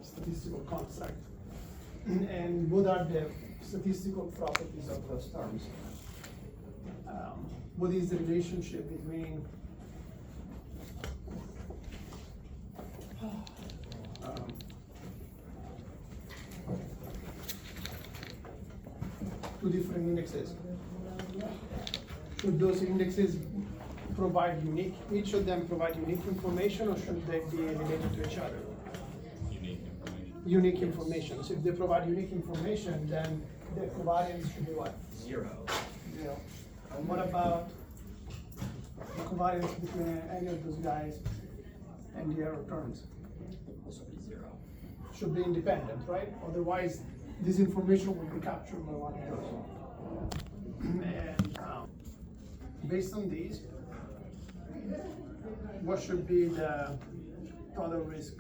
statistical construct. And what are the statistical properties of those terms? What is the relationship between two different indexes? Should those indexes provide each of them provide unique information, or should they be related to each other? Unique information. So if they provide unique information, then the covariance should be what? Zero. And what about the covariance between any of those guys and the error terms? Also be zero. Should be independent, right? Otherwise, this information will be captured by one of those. And based on these, what should be the total risk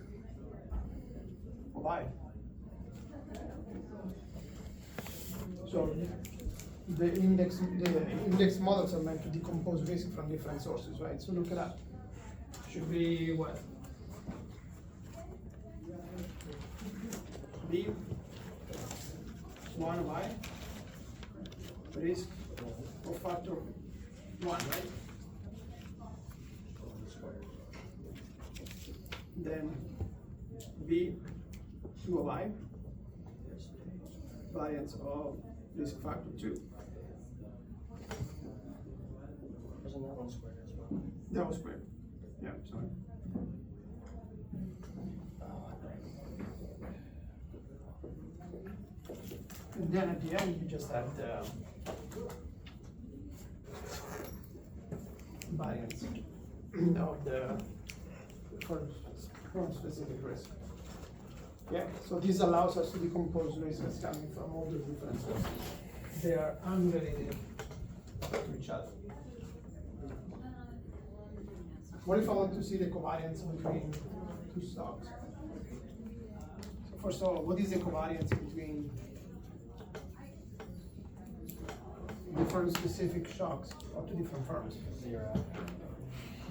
of I? So the index models are meant to decompose risk from different sources, right? So look it up. Should be what? B 1 of I, risk of factor 1, right? Then B 2 of I, variance of risk factor 2. Isn't that one squared as well? That was squared. Yeah, sorry. And then at the end, you just have the variance of the firm specific risk. Yeah, so this allows us to decompose risks coming from all the different sources. They are unrelated to each other. What if I want to see the covariance between two stocks? So first of all, what is the covariance between the firm-specific shocks of two different firms? Zero.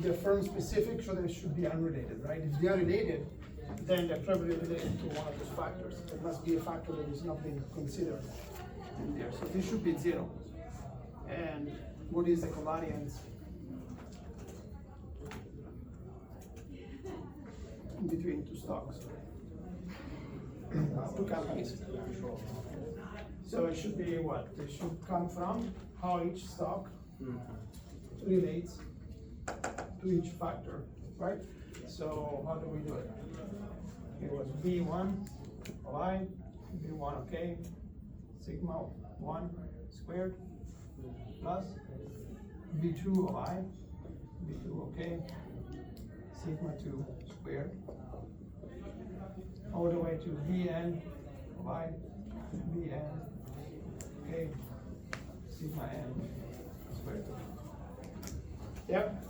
They're firm-specific, so they should be unrelated, right? If they are related, then they're probably related to one of those factors. There must be a factor that is not being considered in there. So this should be 0. And what is the covariance between two stocks, two companies? So it should be what? It should come from how each stock relates to each factor, right? So how do we do it? It was B1 of I, B1 okay, sigma 1 squared plus B2 of I, B2 okay, sigma 2 squared, all the way to Bn of I, Bn okay, sigma n squared. Yep.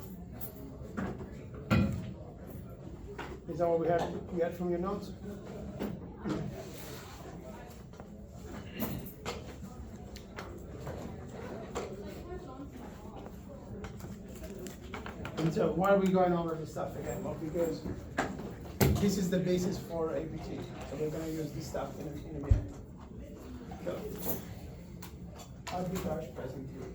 Is that what we had from your notes? And so why are we going over this stuff again? Well, because this is the basis for APT. So we're going to use this stuff in a minute. So, arbitrage present theory.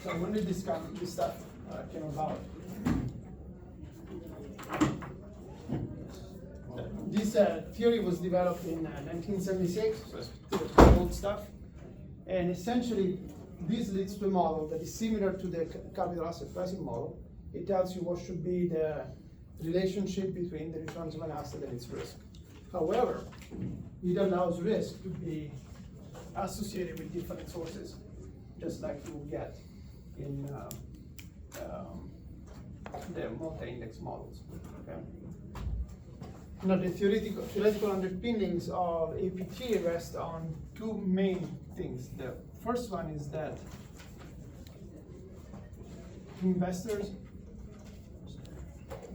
So when did this stuff came about? This theory was developed in 1976, so it's old stuff. And essentially, this leads to a model that is similar to the capital asset pricing model. It tells you what should be the relationship between the returns of an asset and its risk. However, it allows risk to be associated with different sources, just like you get in the multi-index models. Okay? Now, the theoretical underpinnings of APT rest on two main things. The first one is that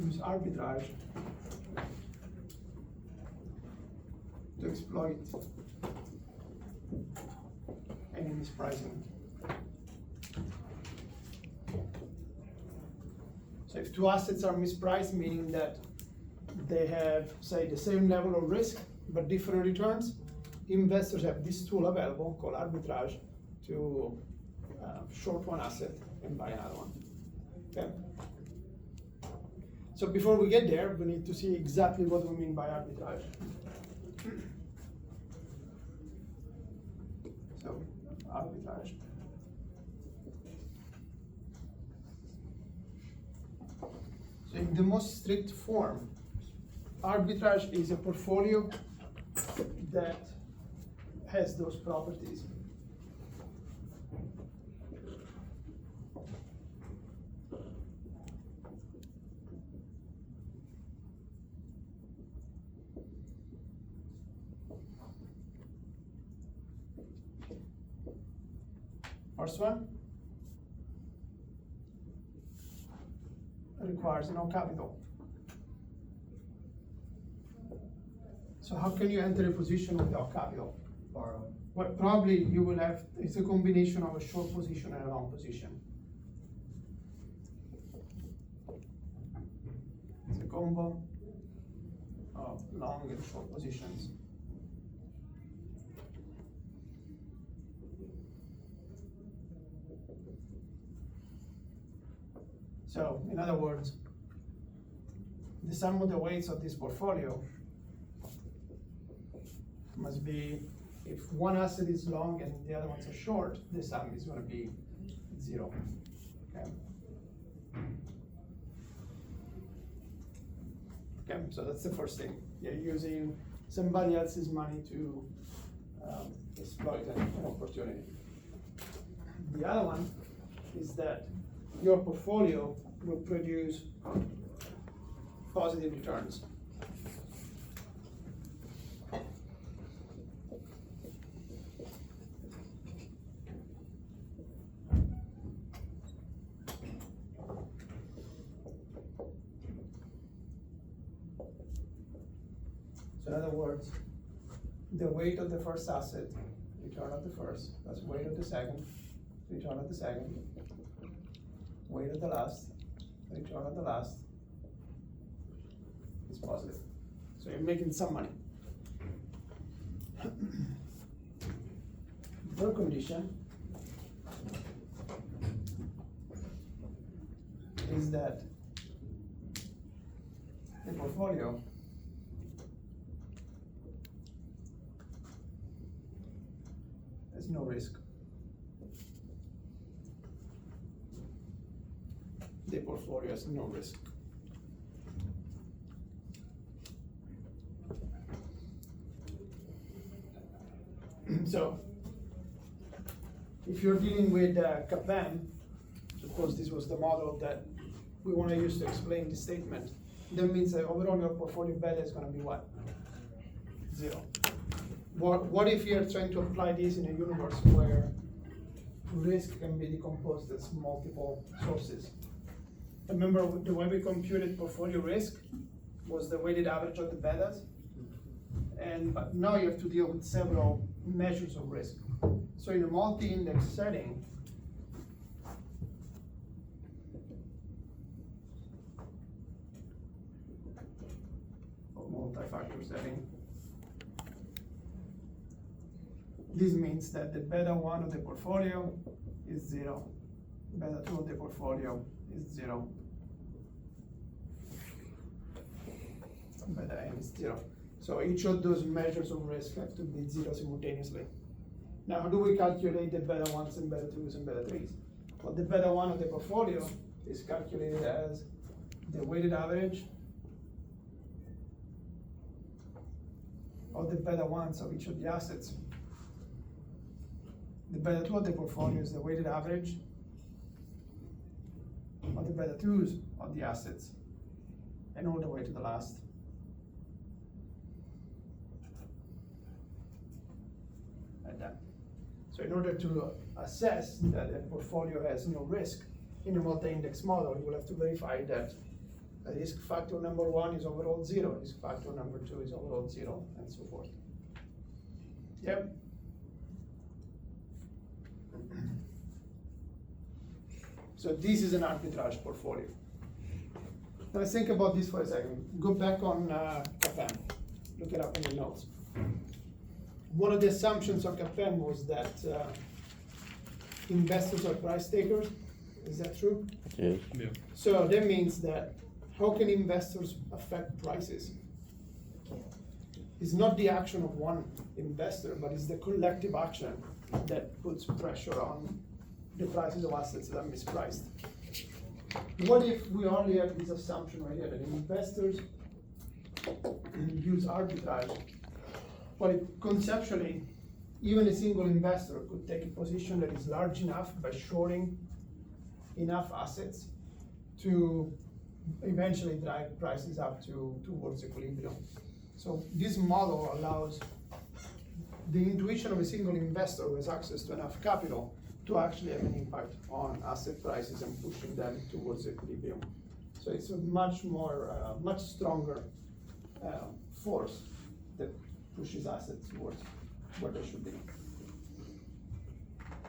use arbitrage to exploit any mispricing. So if two assets are mispriced, meaning that they have, say, the same level of risk but different returns, investors have this tool available called arbitrage to short one asset and buy another one. Okay. So before we get there, we need to see exactly what we mean by arbitrage. So, arbitrage. So in the most strict form, arbitrage is a portfolio that has those properties. First one requires no capital. So how can you enter a position without capital? Borrow. Well, probably you will have, it's a combination of a short position and a long position. It's a combo of long and short positions. So, in other words, the sum of the weights of this portfolio must be, if one asset is long and the other ones are short, the sum is going to be 0. Okay. Okay, so that's the first thing. You're using somebody else's money to exploit an opportunity. The other one is that your portfolio will produce positive returns. So in other words, the weight of the first asset, return of the first, that's weight of the second, return of the second, weight of the last, return of the last is positive. So you're making some money. The third condition is that the portfolio has no risk. The portfolio has no risk. So, if you're dealing with CAPM, suppose this was the model that we want to use to explain the statement, that means that overall your portfolio beta is going to be what? 0. What if you're trying to apply this in a universe where risk can be decomposed as multiple sources? Remember, the way we computed portfolio risk was the weighted average of the betas, but now you have to deal with several measures of risk. So in a multi-index setting, or multi-factor setting, this means that the beta 1 of the portfolio is 0, beta 2 of the portfolio is 0, beta n is 0. So each of those measures of risk have to be 0 simultaneously. Now, how do we calculate the beta 1s and beta 2s and beta 3s? Well, the beta 1 of the portfolio is calculated as the weighted average of the beta 1s of each of the assets. The beta 2 of the portfolio is the weighted average of the beta 2s of the assets, and all the way to the last. Like that. So in order to assess that a portfolio has no risk in a multi-index model, you will have to verify that Risk factor number 1 is overall 0, risk factor number 2 is overall 0, and so forth. Yep. So this is an arbitrage portfolio. Now let's think about this for a second. Go back on CAPM. Look it up in the notes. One of the assumptions of CAPM was that investors are price takers. Is that true? Yes. Yeah. So that means that how can investors affect prices? It's not the action of one investor, but it's the collective action that puts pressure on the prices of assets that are mispriced. What if we only have this assumption right here, that investors use arbitrage? Well, conceptually, even a single investor could take a position that is large enough by shorting enough assets to eventually drive prices up towards equilibrium. So this model allows the intuition of a single investor who has access to enough capital to actually have an impact on asset prices and pushing them towards equilibrium. So it's a much more, much stronger force that pushes assets towards where they should be.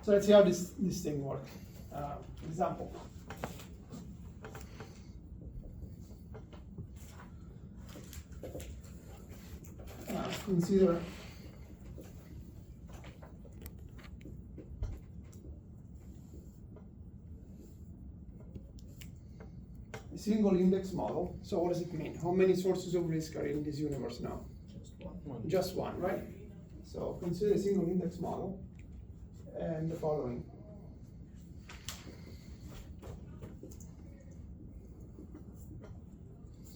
So let's see how this thing works. Example. Consider a single index model. So what does it mean? How many sources of risk are in this universe now? Just one. Just one, right? So consider a single index model and the following.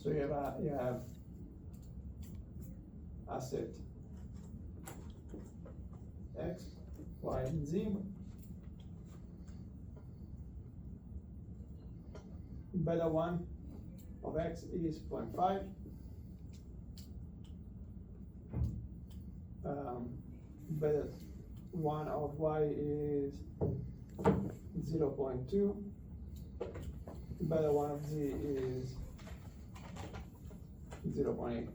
So you have asset X, Y, and Z. Beta 1 of X is 0.5. Beta 1 of Y is 0.2. Beta 1 of Z is 0.8.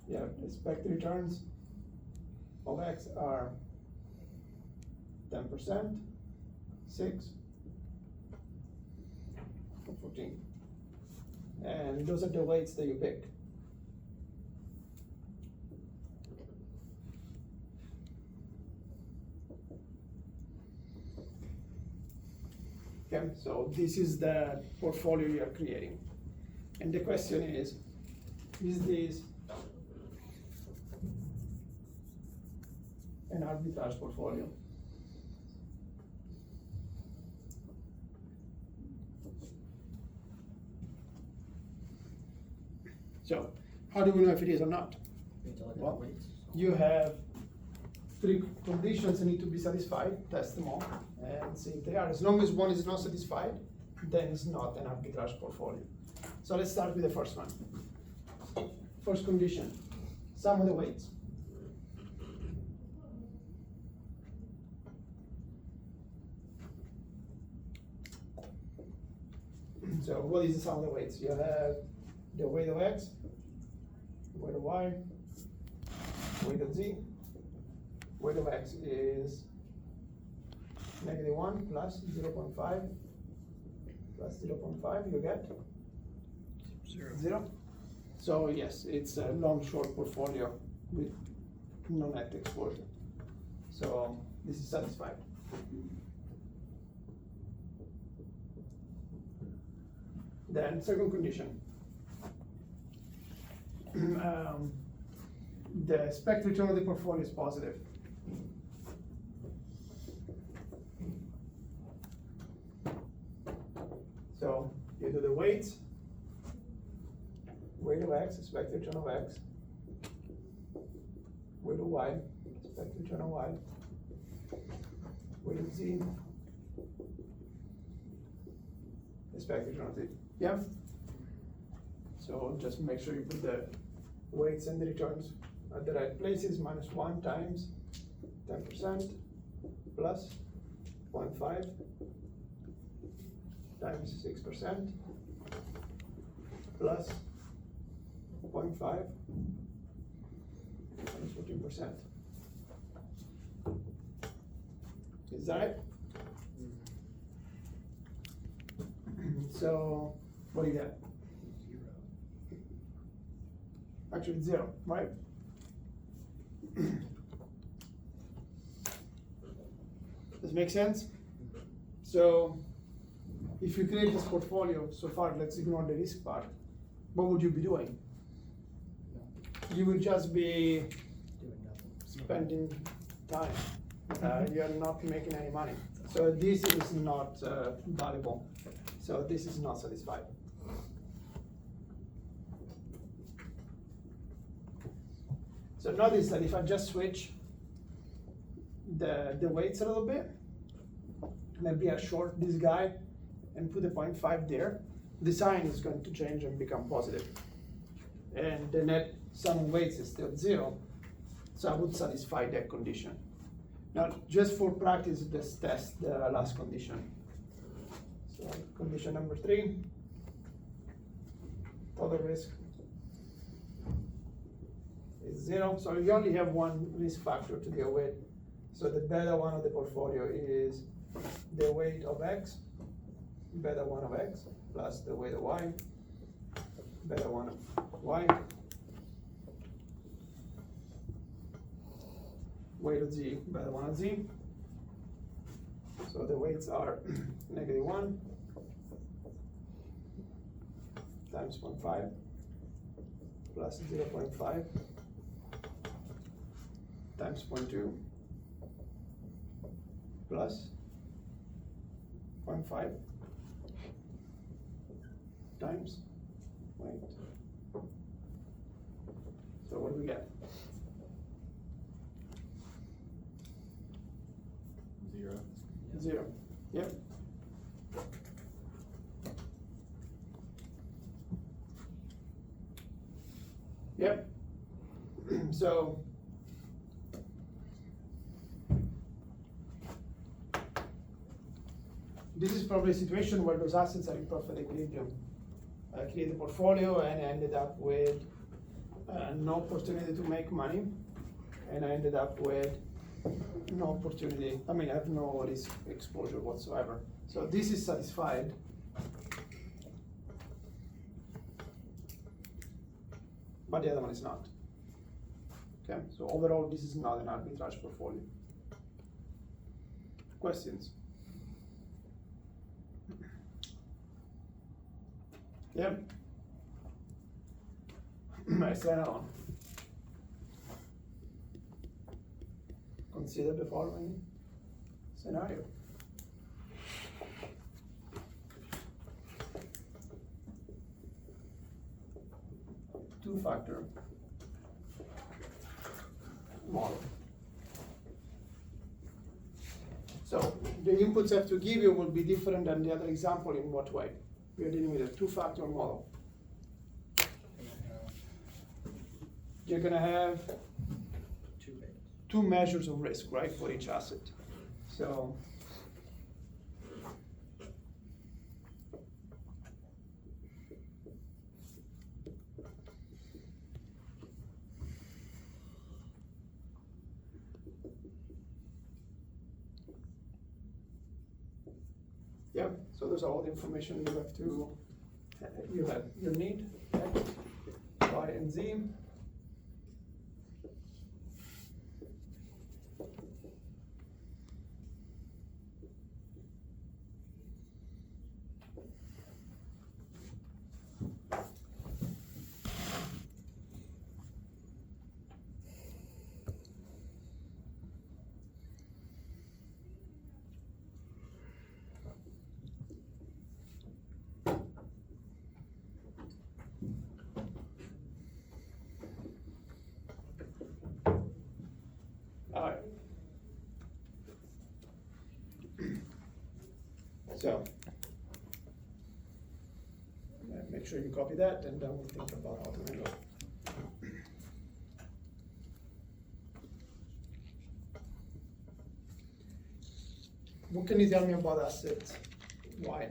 Yeah, expected returns of X are 10%, 6, 14. And those are the weights that you pick. Okay, so this is the portfolio you are creating. And the question is this an arbitrage portfolio? So, how do we know if it is or not? We need to look at Well, the weights. You have 3 conditions that need to be satisfied, test them all, and see if they are. As long as one is not satisfied, then it's not an arbitrage portfolio. So let's start with the first one. First condition, sum of the weights. So what is the sum of the weights? You have the weight of X, weight of Y, weight of Z. Weight of X is -1 plus 0.5 plus 0.5, you get? 0. So yes, it's a long-short portfolio with no net exposure. So this is satisfied. Then second condition. The expected return of the portfolio is positive. So you do the weights, weight of X, expected return of X, weight of Y, expected return of Y, weight of Z, expected return of Z. Yeah? So just make sure you put the weights and the returns at the right places. -1 times 10% plus 0.5 times 6% plus 0.5 times 14%. Is that right? So, what do you get? 0. Actually, it's 0, right? Does it make sense? So, if you create this portfolio, so far, let's ignore the risk part, what would you be doing? You would just be Doing nothing. spending time. You're not making any money. So this is not valuable. So this is not satisfied. So notice that if I just switch the weights a little bit, maybe I short this guy and put a 0.5 there, the sign is going to change and become positive. And the net sum of weights is still 0. So I would satisfy that condition. Now, just for practice, let's test the last condition. So condition number 3, total risk is 0. So you only have one risk factor to deal with. So the beta 1 of the portfolio is the weight of X, beta 1 of X, plus the weight of Y, beta 1 of Y, weight of Z, beta 1 of Z. So the weights are -1 times 0.5 plus 0.5 times 0.2 plus 0.5 times weight. So what do we get? 0. 0. Yep. Yep. So this is probably a situation where those assets are in perfect equilibrium. I created a portfolio and I ended up with no opportunity to make money, and I ended up with no opportunity. I mean, I have no risk exposure whatsoever. So this is satisfied. But the other one is not. Okay, so overall, this is not an arbitrage portfolio. Questions? Yeah. Let's try another one. Consider the following scenario. Two-factor model. So the inputs I have to give you will be different than the other example. In what way? We are dealing with a two-factor model. You're gonna have two measures of risk, right, for each asset. So yeah, so those are all the information you have to you need, X, Y, and Z. Alright. So make sure you copy that, and then we'll think about how to handle it. What can you tell me about asset Y?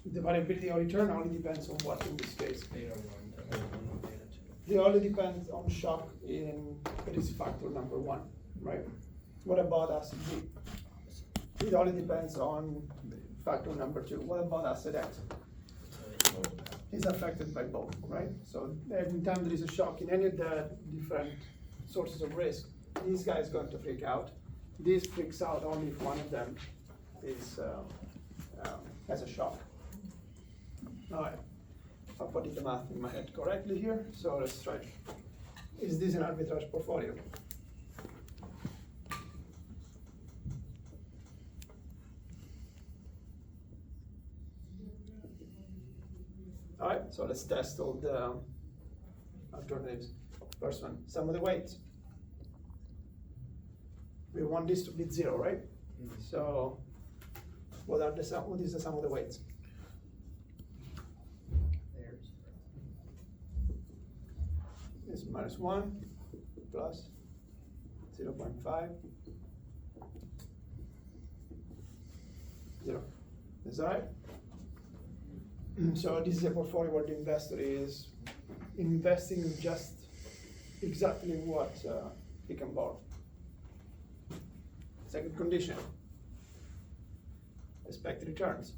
The variability of return only depends on what in this case. Beta 1, beta 1, beta 2. It only depends on shock in risk factor number 1, right? What about asset B? It only depends on factor number 2. What about asset X? It's affected by both, right? So every time there is a shock in any of the different sources of risk, this guy is going to freak out. This freaks out only if one of them is has a shock. All right, I put the math in my head correctly here, so let's try. Is this an arbitrage portfolio? All right, so let's test all the alternatives. First one, sum of the weights. We want this to be 0, right? Mm-hmm. So what is the sum of the weights? There's It's -1 plus 0.5, 0. Is that right? So this is a portfolio where the investor is investing in just exactly what he can borrow. Second condition, expected returns.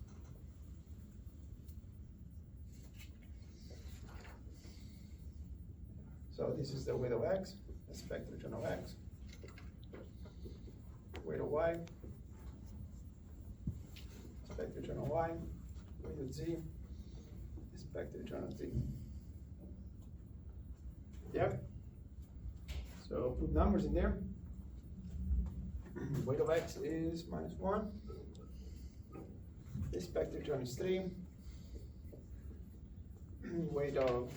So this is the weight of X, expected return of X, weight of Y, expected return of Y, weight of Z, expected return of Z. Yeah? So put numbers in there. Weight of X is -1. Expected return is 3. Weight of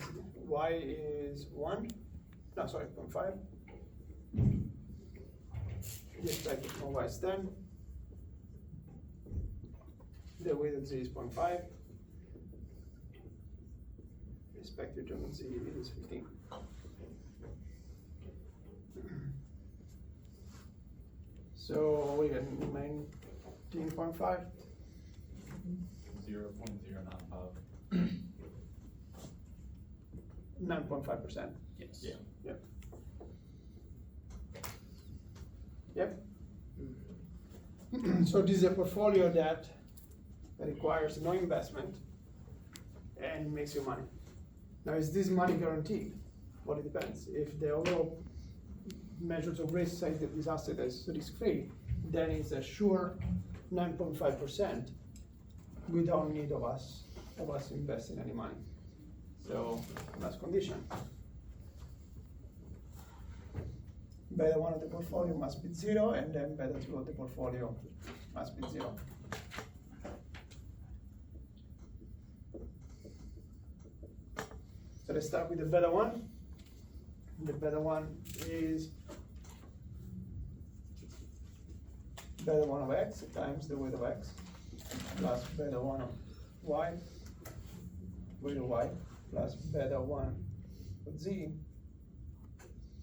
Y is 1. No, sorry, 0.5. The expected return of Y is 10. The weight of Z is 0.5. The expected return of Z is 15. So we get 19.5. 0.095. 9.5%. yes. Yeah. Yep. Yep. So this is a portfolio that requires no investment and makes you money. Now, is this money guaranteed? Well, it depends. If the overall measures of risk say that this asset is risk-free, then it's a sure 9.5%. We don't need of us investing any money. So last condition. Beta 1 of the portfolio must be 0, and then beta 2 of the portfolio must be 0. So let's start with the beta 1. The beta 1 is beta 1 of X times the weight of X plus beta 1 of Y, weight of Y, plus beta 1 of Z,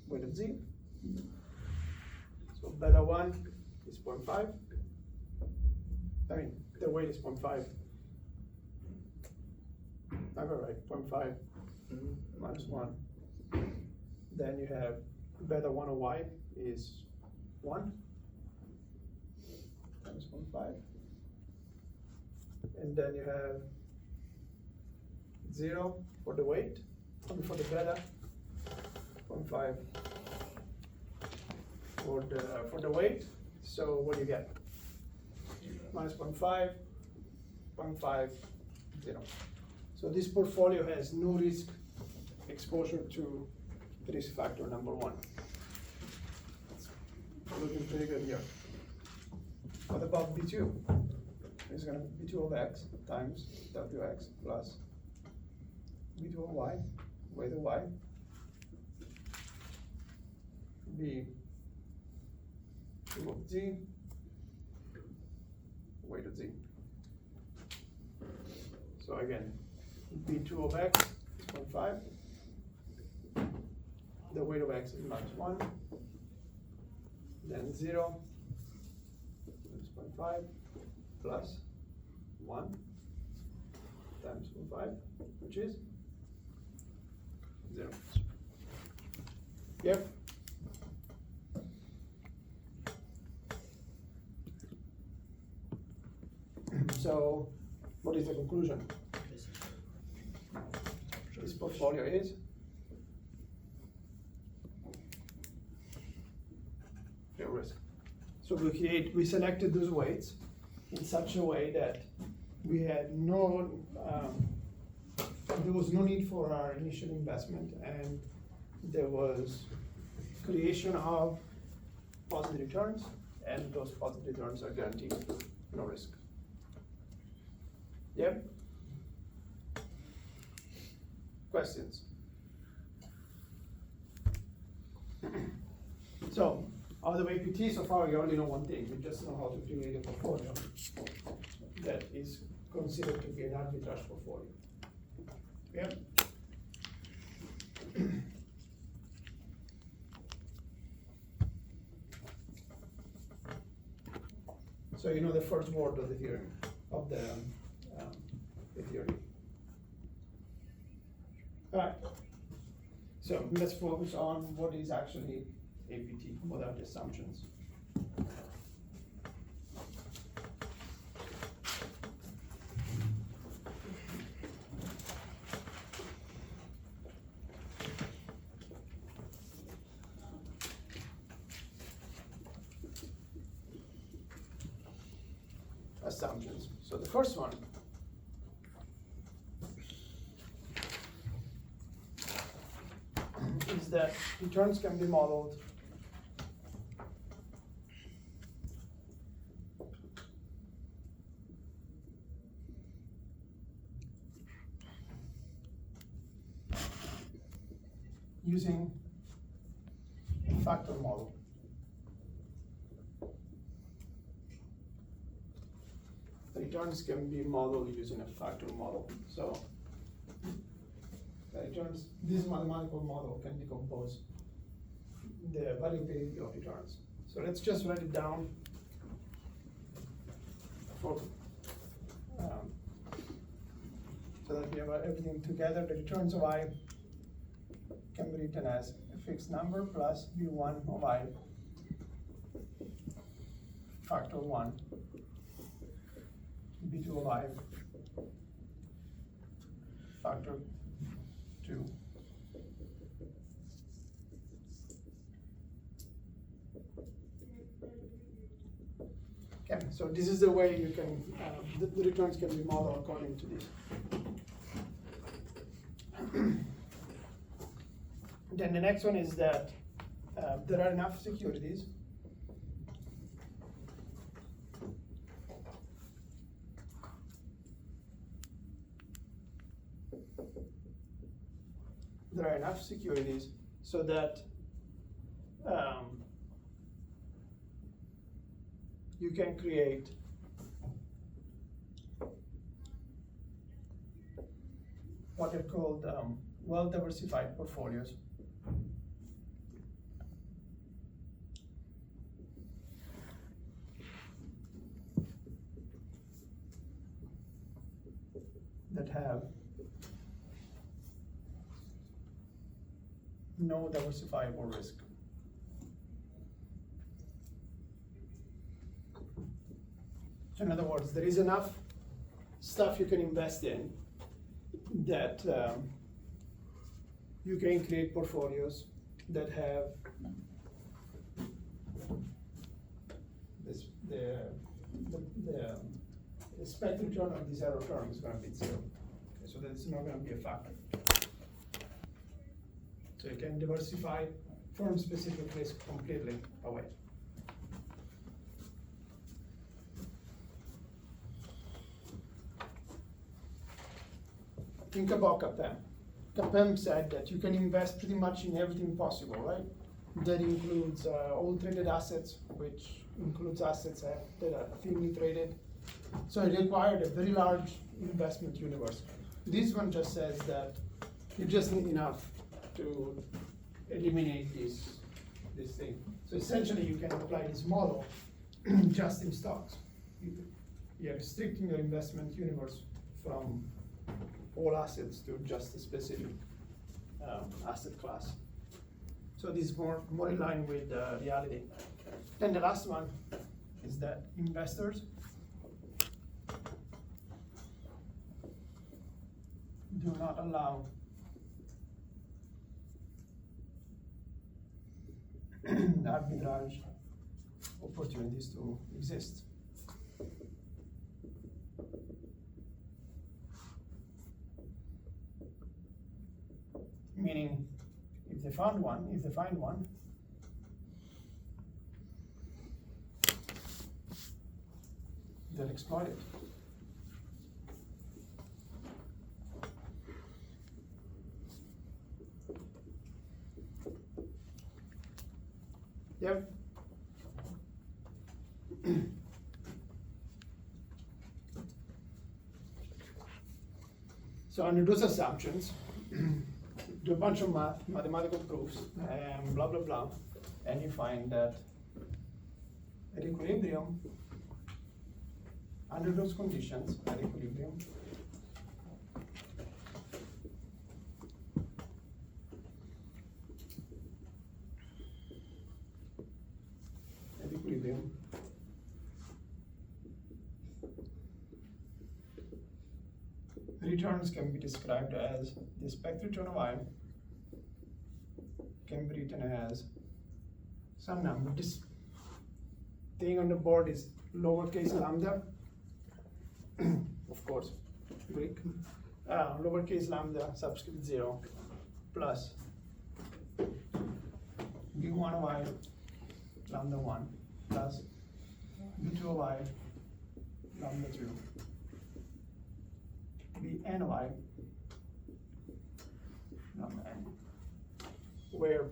weight of Z. So beta 1 is 0.5. I mean, the weight is 0.5. I got right, 0.5 minus 1. Then you have beta 1 of Y is 1 times 0.5. And then you have 0 for the weight, and for the beta, 0.5 for the weight. So what do you get? Minus 0.5, 0.5, 0. So this portfolio has no risk exposure to risk factor number 1. It's looking pretty good here. What about B2? It's going to be B2 of X times WX plus B2 of Y, weight of Y, B2 of Z, weight of Z. So again, B2 of X is 0.5. The weight of X is minus 1. Then 0 is 0.5 plus 1. 5, which is 0. Yep. So, what is the conclusion? This portfolio is free of risk. So we selected those weights in such a way that we had there was no need for our initial investment, and there was creation of positive returns, and those positive returns are guaranteed, no risk. Yep. Questions? So, out of APT, so far you only know one thing. You just know how to create a portfolio that is considered to be an arbitrage portfolio. Yeah. So you know the first word of the theory, of the theory. All right. So let's focus on what is actually APT. What are the assumptions? Assumptions. So the first one is that returns can be modeled using a factor model. The returns can be modeled using a factor model. So the returns, this mathematical model can decompose the variability of returns. So let's just write it down for so that we have everything together. The returns of I can be written as a fixed number plus B1 of I factor 1, B2 of I factor 2. Okay, so this is the way you can, the returns can be modeled according to this. Then the next one is that there are enough securities so that you can create what are called well-diversified portfolios. That have no diversifiable risk. So in other words, there is enough stuff you can invest in that you can create portfolios that have this, the expected return of this error term is going to be 0. Okay, so that's not going to be a factor. So you can diversify firm-specific risk completely away. Think about CAPM. CAPM said that you can invest pretty much in everything possible, right? That includes all traded assets, which includes assets that are thinly traded. So it required a very large investment universe. This one just says that you just need enough to eliminate this thing. So essentially you can apply this model just in stocks. You're restricting your investment universe from all assets to just a specific asset class. So this is more in line with reality. Then the last one is that investors do not allow arbitrage opportunities to exist. Meaning, if they find one, they'll exploit it. Yep. So under those assumptions, do a bunch of mathematical proofs, and blah, blah, blah, and you find that at equilibrium, under those conditions, at equilibrium, returns can be described as the expected return of I can be written as some number. This thing on the board is lowercase lambda, of course, Greek. Lowercase lambda subscript 0 plus b1 of I lambda 1 plus b2 of I lambda 2 bn of I lambda n, where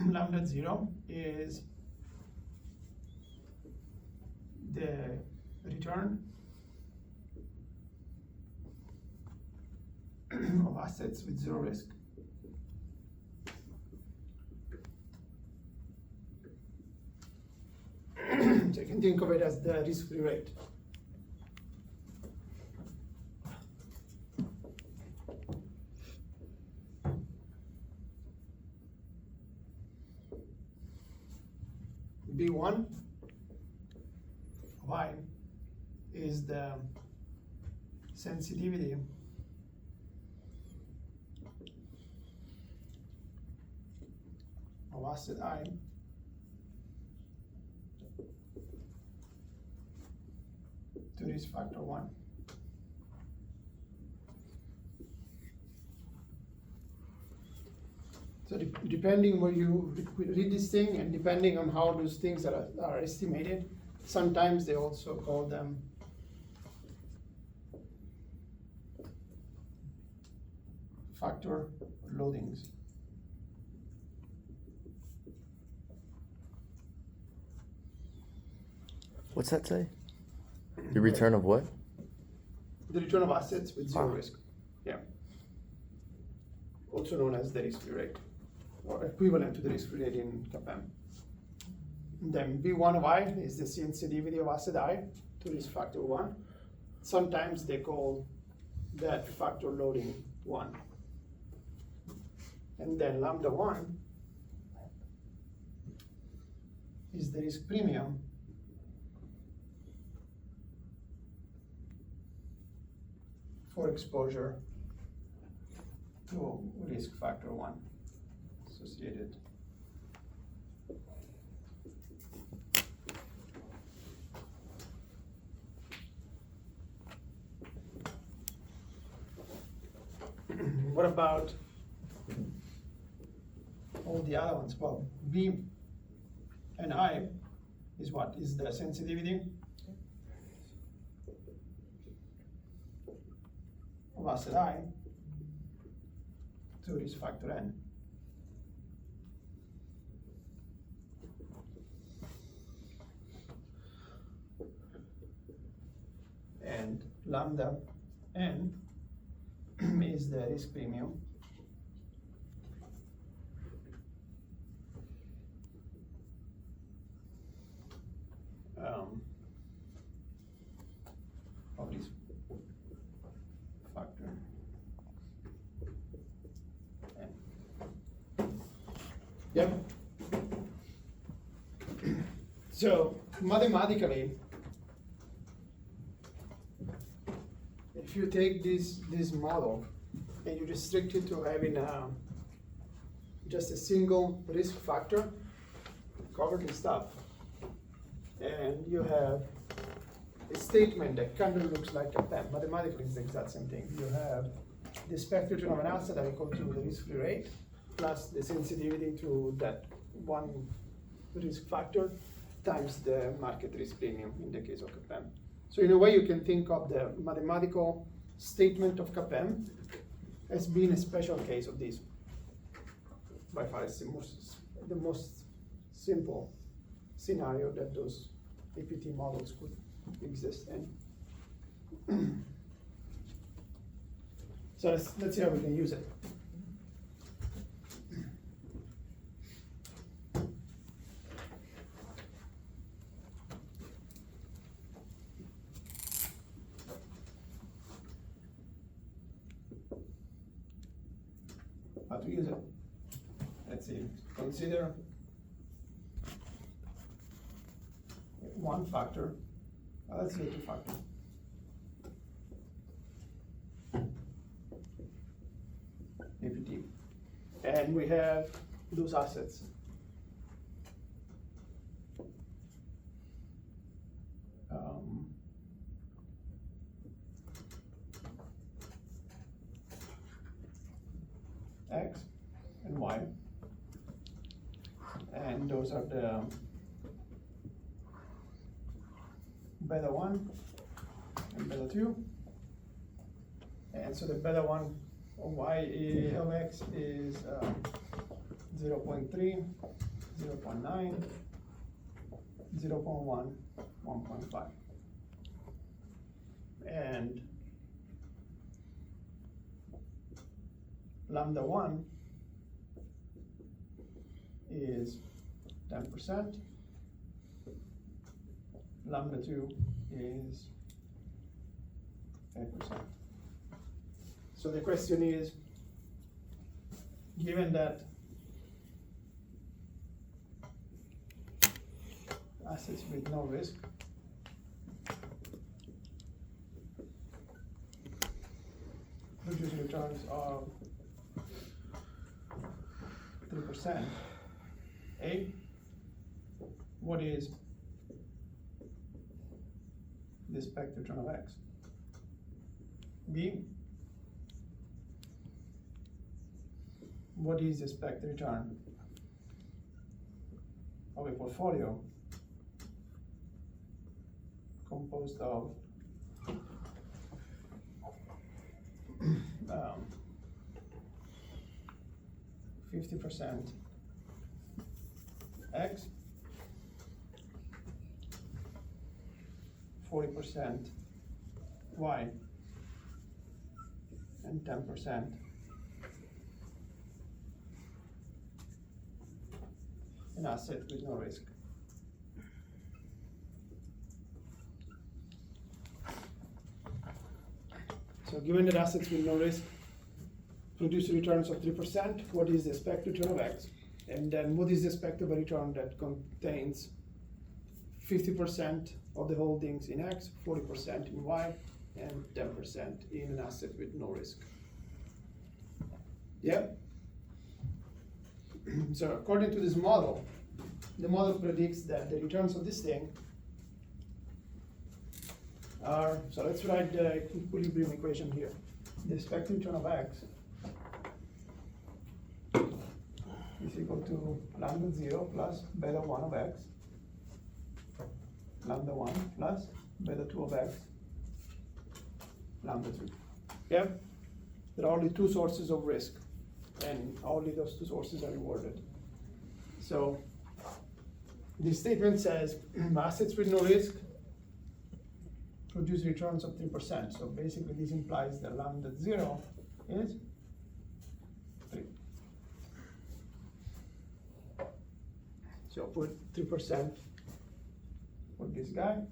lambda 0 is the return of assets with zero risk. So you can think of it as the risk-free rate. B1 of I is the sensitivity of asset I to risk factor 1. So depending where you read this thing and depending on how those things are estimated, sometimes they also call them factor loadings. What's that say? The return of what? The return of assets with zero risk. Yeah. Also known as the risk-free rate, or equivalent to the risk-free rate in CAPM. Then B1 of I is the sensitivity of asset I to risk factor 1. Sometimes they call that factor loading 1. And then lambda 1 is the risk premium for exposure to risk factor 1 associated. What about all the other ones? Well, B and I is what? Is the sensitivity of asset I to risk factor n. And lambda n is the risk premium So mathematically, if you take this model and you restrict it to having just a single risk factor covered in stuff, and you have a statement that kind of looks like a PEM. Mathematically, it's the exact same thing. You have the expected return of an asset that equal to the risk-free rate plus the sensitivity to that one risk factor times the market risk premium in the case of CAPM. So in a way, you can think of the mathematical statement of CAPM as being a special case of this. By far, it's the most simple scenario that those APT models could exist in. So let's see how we can use it. How to use it? Let's see. Consider one factor. Let's say two factors. APT. And we have those assets. X and Y. And those are the beta 1 and beta 2. And so the beta 1 of Y of X is 0.3, 0.9, 0.1, 1.5. And lambda 1 is 10%, lambda 2 is 8%. So the question is, given that assets with no risk produce returns of 3%, A, what is the expected return of X? B, what is the expected return of a portfolio composed of 50% X, 40% Y, and 10% an asset with no risk. So given that assets with no risk produce returns of 3%, what is the expected return of X? And then what is the expected return that contains 50% of the holdings in X, 40% in Y, and 10% in an asset with no risk? Yeah? So according to this model, the model predicts that the returns of this thing are, so let's write the equilibrium equation here. The expected return of X is equal to lambda 0 plus beta 1 of X, lambda 1 plus beta 2 of X, lambda 3. Yeah? There are only two sources of risk, and only those two sources are rewarded. So this statement says assets with no risk produce returns of 3%. So basically this implies that lambda 0 is 3. So put 3% for this guy.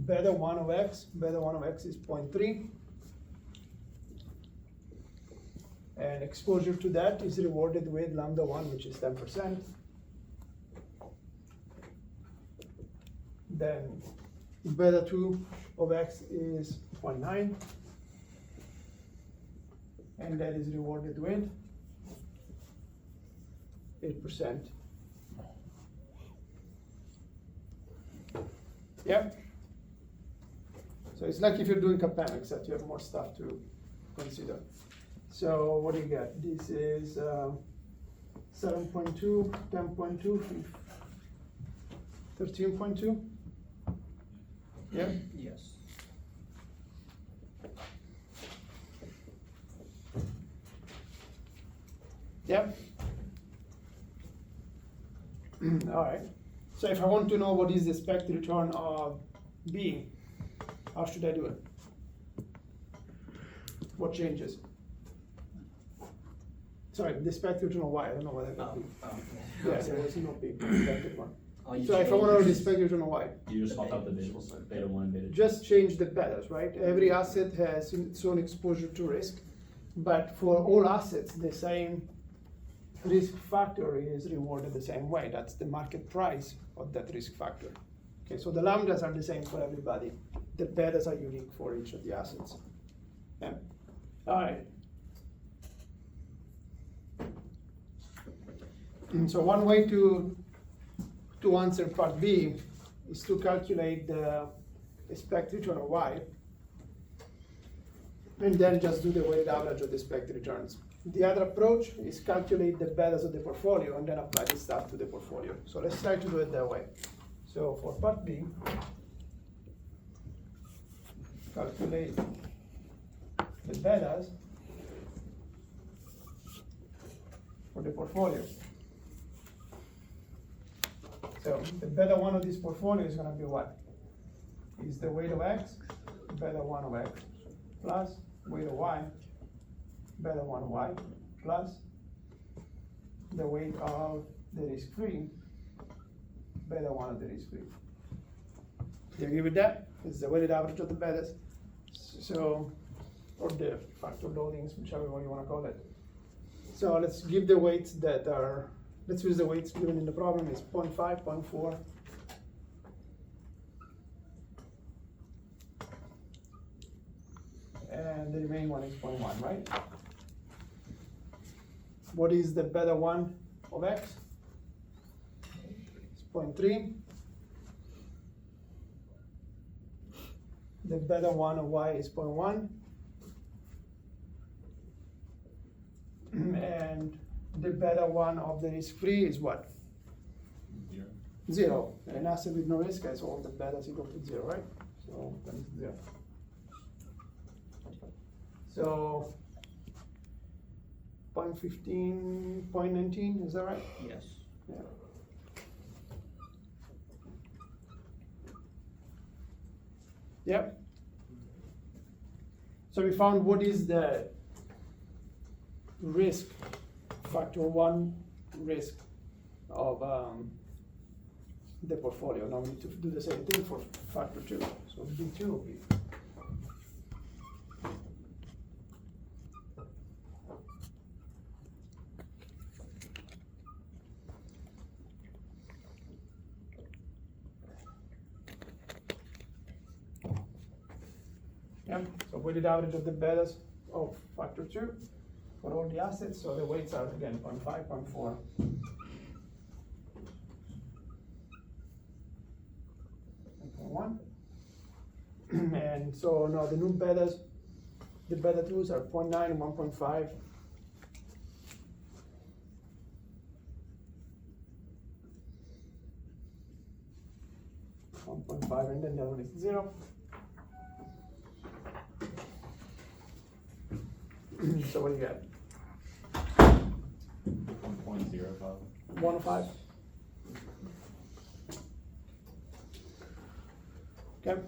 Beta 1 of X is 0.3. And exposure to that is rewarded with lambda 1, which is 10%. then beta 2 of x is 0.9, and that is rewarded with 8%. Yeah. So it's like if you're doing CAPM, except you have more stuff to consider. So what do you get? This is 7.2, 10.2, 13.2. Yeah. Yes. Yeah. All right. So if I want to know what is the expected return of B, how should I do it? What changes? Sorry, the expected return of Y. I don't know what that Oh, would be. oh. Yeah, so there's no B. Expected one. Oh, you So if I want to know the change- expected return of Y, You just swap out the betas, beta one, beta two. just change the betas, right? Every asset has its own exposure to risk, but for all assets, the same risk factor is rewarded the same way. That's the market price of that risk factor. Okay, so the lambdas are the same for everybody. The betas are unique for each of the assets. Yeah. All right. So one way to answer part B is to calculate the expected return of Y, and then just do the weighted average of the expected returns. The other approach is calculate the betas of the portfolio and then apply the stuff to the portfolio. So let's try to do it that way. So for part B, calculate the betas for the portfolio. So the beta 1 of this portfolio is going to be what? Is the weight of X, beta 1 of X, plus weight of Y, beta 1 of Y, plus the weight of the risk-free, beta 1 of the risk-free. Do you agree with that? It's the weighted average of the betas. So, or the factor loadings, whichever one you want to call it. So let's give the weights that are, let's use the weights given in the problem is 0.5, 0.4, and the remaining one is 0.1, right? What is the beta 1 of X? It's 0.3. The beta 1 of Y is 0.1. And the beta 1 of the risk-free is what? 0. 0. An asset with no risk has all the betas equal to 0, right? So that's 0. So 0.15, 0.19, is that right? Yes. Yeah. Yep. So we found what is the risk factor 1 risk of the portfolio. Now we need to do the same thing for factor 2. So B2 will be yeah, so weighted average of the betas of factor 2 for all the assets. So the weights are again 0.5, 0.4. And 0.1. And so now the new betas, the beta 2s are 0.9 and 1.5. And then the other one is 0. So what do you got? 1.05. 105. Okay.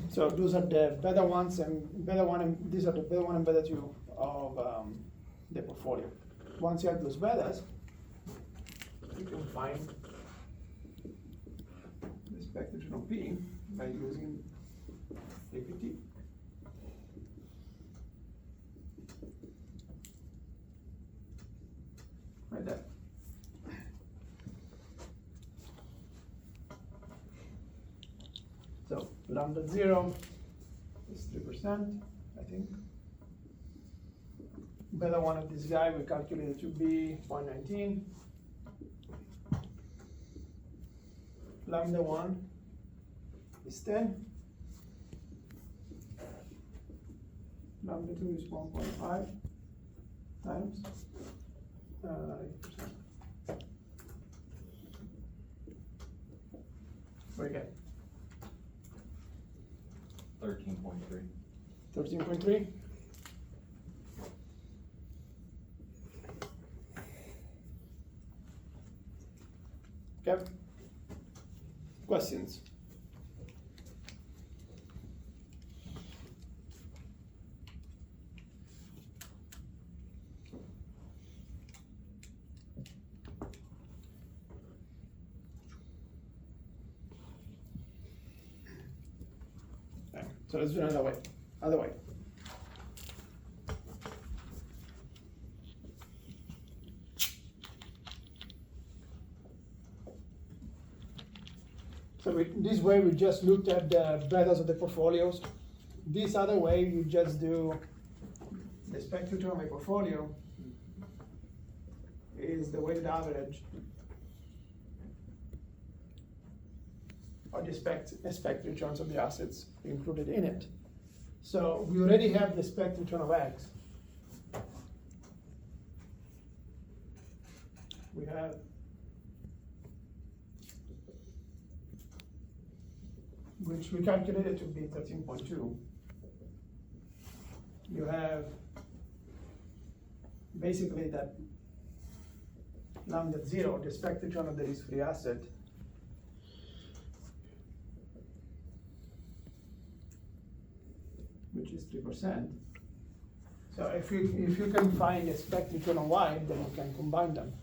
So those are the beta ones and beta 1, and these are the beta 1 and beta 2 of the portfolio. Once you have those betas, you can find the expected return of P by using APT. Right there. Lambda 0 is 3%, I think. Beta 1 of this guy we calculated to be 0.19. Lambda 1 is 10. Lambda 2 is 1.5 times 8%. Very good. 13.3. 13.3. Okay. Questions? Okay, so let's do another way. Other way. So this way we just looked at the betas of the portfolios. This other way you just do the expected return of a portfolio is the weighted average or the expected returns of the assets included in it. So we already have the expected return of X. We have which we calculated to be 13.2. You have basically that lambda 0, the expected return of the risk-free asset, which is 3%. So if you can find the expected return on Y, then you can combine them.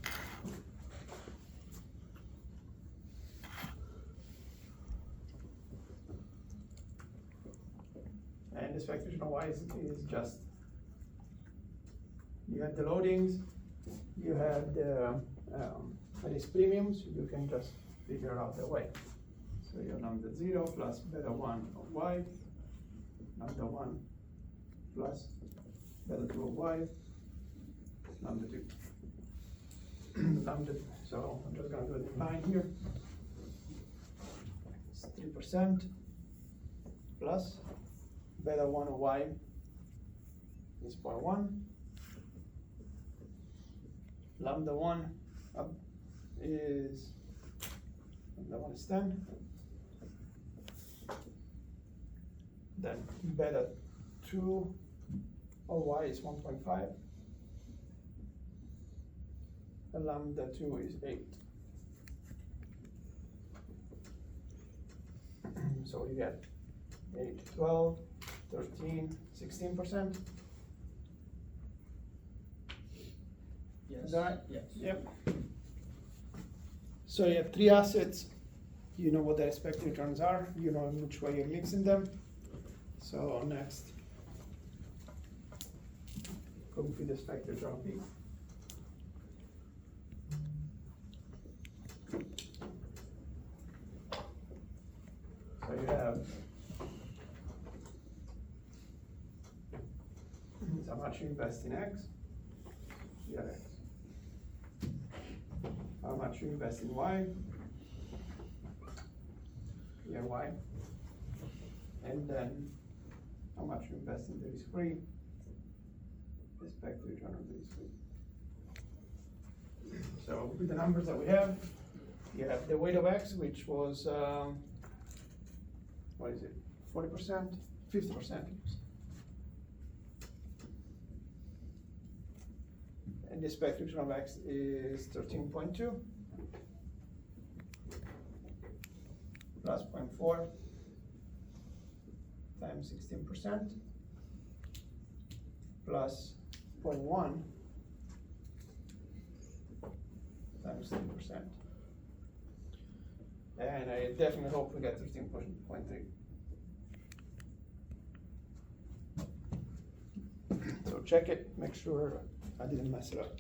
And the expected return on Y is just, you have the loadings, you have the risk premiums, you can just figure it out that way. So you have lambda 0 plus beta 1 of Y, lambda 1 plus beta 2 of Y, lambda 2. Lambda, so I'm just gonna do it in line here. It's 3% plus beta 1 of Y is 0.1. Lambda 1 is, lambda 1 is 10. Then beta 2 of Y is 1.5. And lambda 2 is 8. So you get 8, 12, 13, 16%. Yes. Is that right? Yes. Yep. So you have three assets. You know what their expected returns are. You know in which way you're mixing them. So next, compute the expected return of P. So you have how much you invest in X, you have X. How much you invest in Y, you have Y. And then how much you invest in the risk-free, expected return of the risk-free. So with the numbers that we have, you have the weight of X, which was, what is it, 40%, 50%. And the expected return of X is 13.2 plus 0.4 times 16% plus 0.1 times 3%. And I definitely hope we get 13.3. So check it, make sure I didn't mess it up.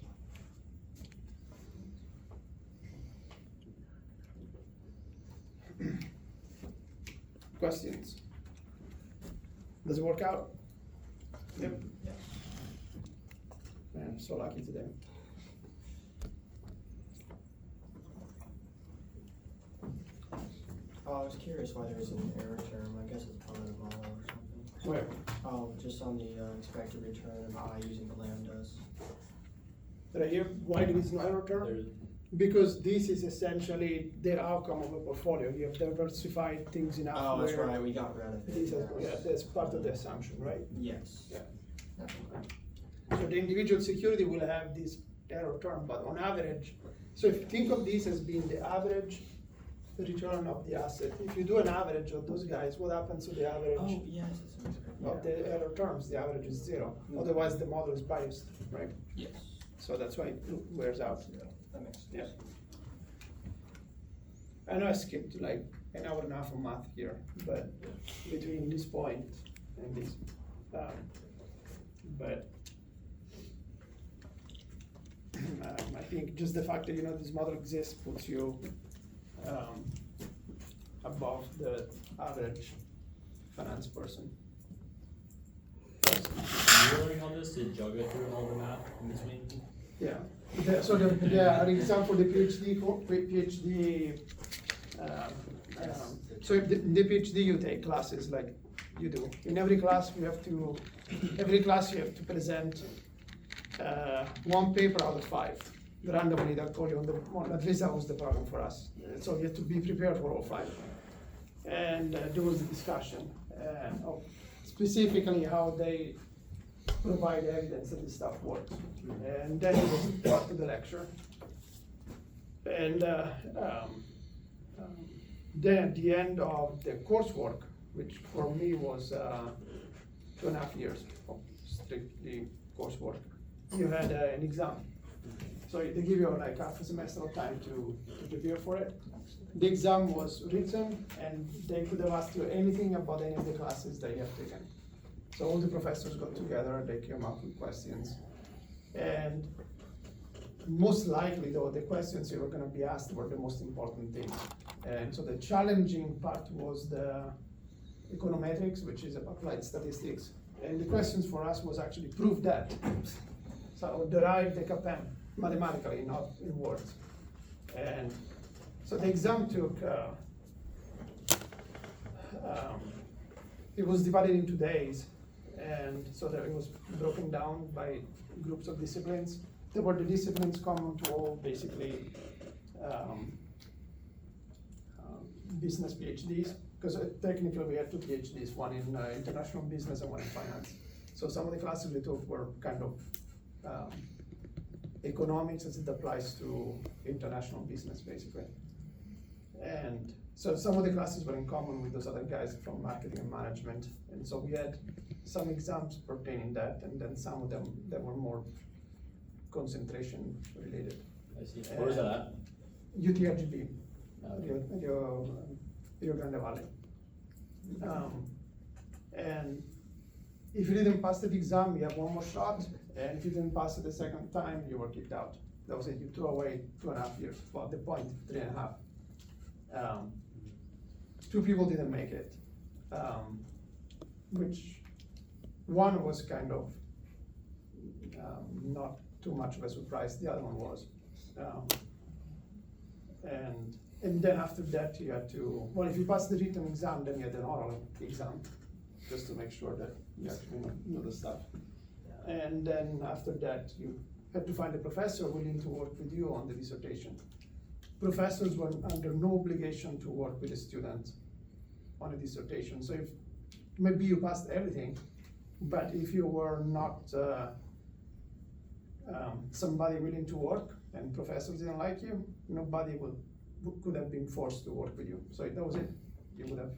questions. Does it work out? Yep. Yeah. Man, I'm so lucky today. I was curious why there's an error term. I guess it's part of the model or something. Where? Oh, just on the expected return of I using lambdas. Right here, why there is no error term? Because this is essentially the outcome of a portfolio. You have diversified things enough. Oh, that's where right. We got rid of it. This is, yes. yeah, that's part of the assumption, right? Yes. Yeah. That's right. So the individual security will have this error term, but on average, so if you think of this as being the average return of the asset, if you do an average of those guys, what happens to the average Oh, yes. That's right. of the error terms? The average is 0. Mm. Otherwise, the model is biased, right? Yes. So that's why it wears out. That makes sense. Yeah. I know I skipped like an hour and a half of math here, but between this point and this, but I think just the fact that you know this model exists puts you above the average finance person. You learning all this? Did Joe go through all the math in between? Yeah. So an example, the PhD, so if the PhD you take classes like you do. In every class you have to present one paper out of 5. Randomly they'll call you on the one, at least that was the problem for us. So you have to be prepared for all 5. And there was a discussion of specifically how they provide evidence that this stuff works. And then it was part of the lecture. And then at the end of the coursework, which for me was 2.5 years of strictly coursework, you had an exam. So they give you like half a semester of time to prepare for it. The exam was written and they could have asked you anything about any of the classes that you have taken. So all the professors got together, they came up with questions. And most likely though, the questions you were gonna be asked were the most important thing. And so the challenging part was the econometrics, which is applied statistics. And the questions for us was actually prove that. So derive the CAPM mathematically, not in words. And so the exam took, it was divided into days. And so that it was broken down by groups of disciplines. There were the disciplines common to all basically business PhDs, because technically we had 2 PhDs, one in international business and one in finance. So some of the classes we took were kind of economics as it applies to international business basically. And so some of the classes were in common with those other guys from marketing and management. And so we had some exams pertaining that, and then some of them that were more concentration related. I see. Where was that at? UTRGB, Okay. Rio Grande Valley. And if you didn't pass the exam, you have one more shot, and if you didn't pass it the second time, you were kicked out. That was it, you threw away 2.5 years, well, at the point, 3.5. 2 people didn't make it, which one was kind of not too much of a surprise, the other one was. And then after that you had to, well, if you passed the written exam, then you had an oral exam, just to make sure that you actually know the stuff. And then after that, you had to find a professor willing to work with you on the dissertation. Professors were under no obligation to work with a student on a dissertation. So if maybe you passed everything, but if you were not somebody willing to work and professors didn't like you, nobody could have been forced to work with you. So that was it. You would have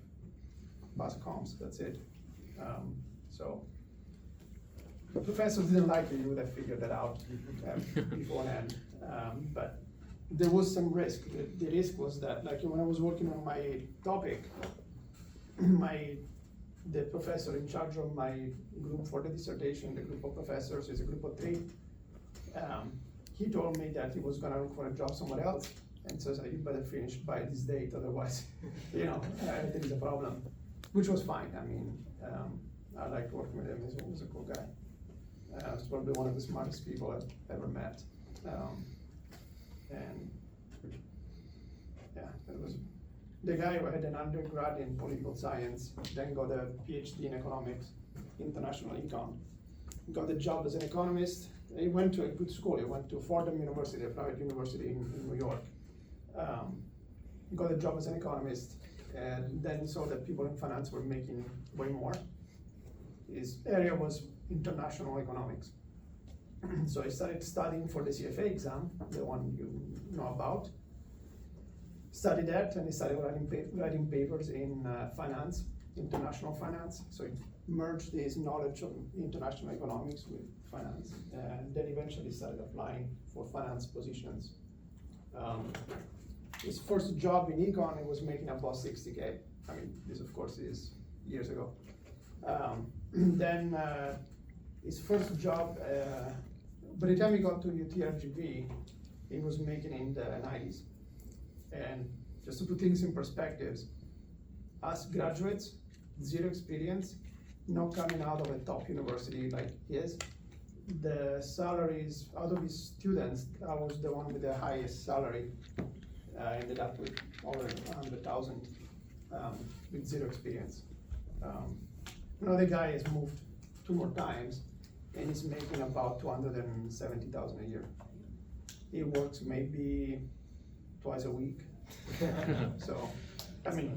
passed comms, that's it. So if professors didn't like you, you would have figured that out beforehand. But there was some risk. The risk was that, like when I was working on my topic, the professor in charge of my group for the dissertation, the group of professors is a group of 3. He told me that he was gonna look for a job somewhere else, and says, you better finish by this date, otherwise, there is a problem. which was fine. I mean, I liked working with him. He was a cool guy. He's probably one of the smartest people I've ever met. And yeah, it was the guy who had an undergrad in political science, then got a PhD in economics, international econ, got a job as an economist. He went to a good school. He went to Fordham University, a private university in New York. Got a job as an economist, and then saw that people in finance were making way more. His area was international economics. So I started studying for the CFA exam, the one you know about. Studied that, and I started writing papers in finance, international finance. So I merged this knowledge of international economics with finance, and then eventually started applying for finance positions. His first job in econ, he was making about 60K. I mean, this of course is years ago. Then his first job, by the time he got to APT Arbitrage, he was making in the 90s. And just to put things in perspectives, us graduates, zero experience, not coming out of a top university like his, the salaries out of his students, I was the one with the highest salary. I ended up with over 100,000 with zero experience. Another guy has moved 2 more times and he's making about 270,000 a year. He works maybe twice a week. So, I mean,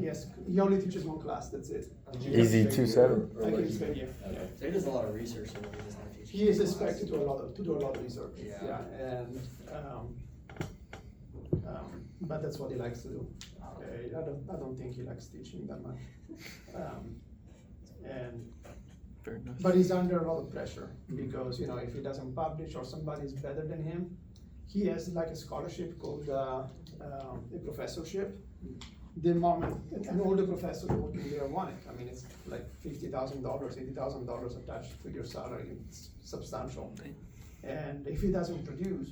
he only teaches 1 class, that's it. Easy 2-7. I can explain you. Okay. So he does a lot of research and he does not teach. He is expected to do a lot of research. Yeah. And but that's what he likes to do. I don't think he likes teaching that much. Very nice. But he's under a lot of pressure because if he doesn't publish or somebody's better than him, he has like a scholarship called a professorship. The moment, and all the professors working there want it. I mean, it's like $50,000, $80,000 attached to your salary. It's substantial. And if he doesn't produce,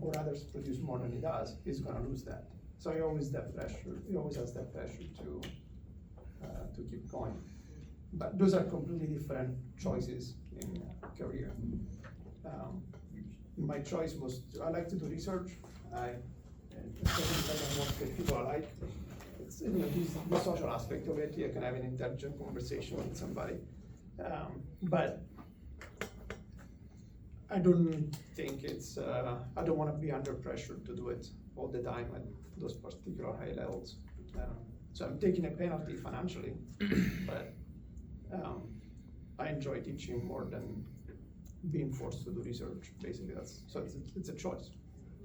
or others produce more than he does, he's gonna lose that. So he always has that pressure to keep going. But those are completely different choices in career. My choice was, I like to do research. Especially work with people I like. It's the social aspect of it. You can have an intelligent conversation with somebody. But I don't think it's, I don't want to be under pressure to do it all the time at those particular high levels. So I'm taking a penalty financially, but I enjoy teaching more than being forced to do research. Basically, so it's a choice,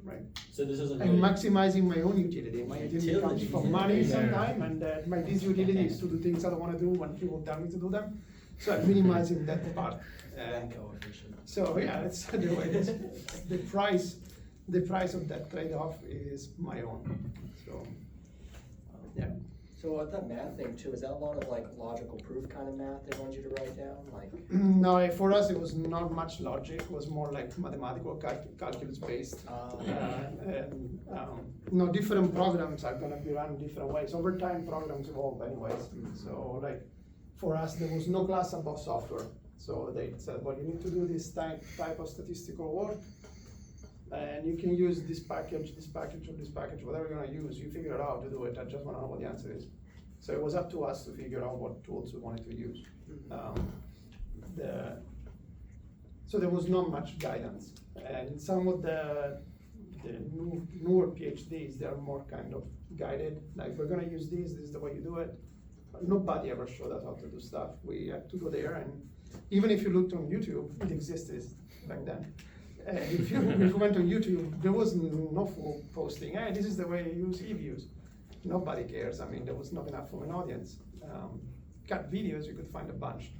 right? So this isn't. I'm maximizing my own utility. My utility comes from money sometimes, and my utility is to do things I don't want to do when people tell me to do them. So I'm minimizing that part. So yeah, that's the way it is. The price of that trade-off is my own. So yeah. So that math thing too, is that a lot of like logical proof kind of math they want you to write down? Like no, for us it was not much logic. It was more like mathematical calculus based. Different programs are gonna be run different ways. Over time, programs evolve anyways. So like for us, there was no class about software. So they said, well, you need to do this type of statistical work, and you can use this package, or this package, whatever you're gonna use, you figure it out to do it. I just wanna know what the answer is. So it was up to us to figure out what tools we wanted to use. So there was not much guidance. And some of the newer PhDs, they're more kind of guided. Like, we're gonna use this is the way you do it. But nobody ever showed us how to do stuff. We had to go there, and even if you looked on YouTube, it existed back then. If you went on YouTube, there was no full posting. Hey, this is the way you use eViews. Nobody cares. I mean, there was not enough of an audience. Cut videos, you could find a bunch,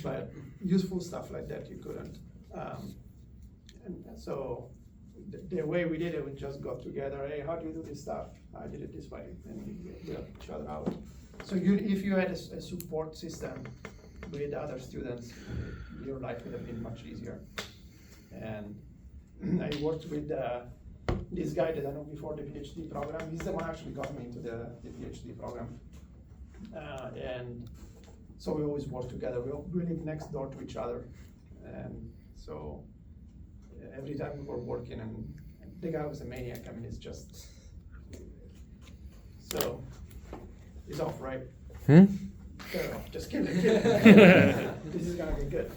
but useful stuff like that, you couldn't. And so the way we did it, we just got together. Hey, how do you do this stuff? I did it this way, and we helped each other out. So if you had a support system with other students, your life would have been much easier. And I worked with this guy that I know before the PhD program. He's the one who actually got me into the PhD program. And so we always work together. We live next door to each other. And so every time we were working, and the guy was a maniac. I mean, it's just, so he's off, right? Hmm? They're off. Just kidding. This is gonna be good.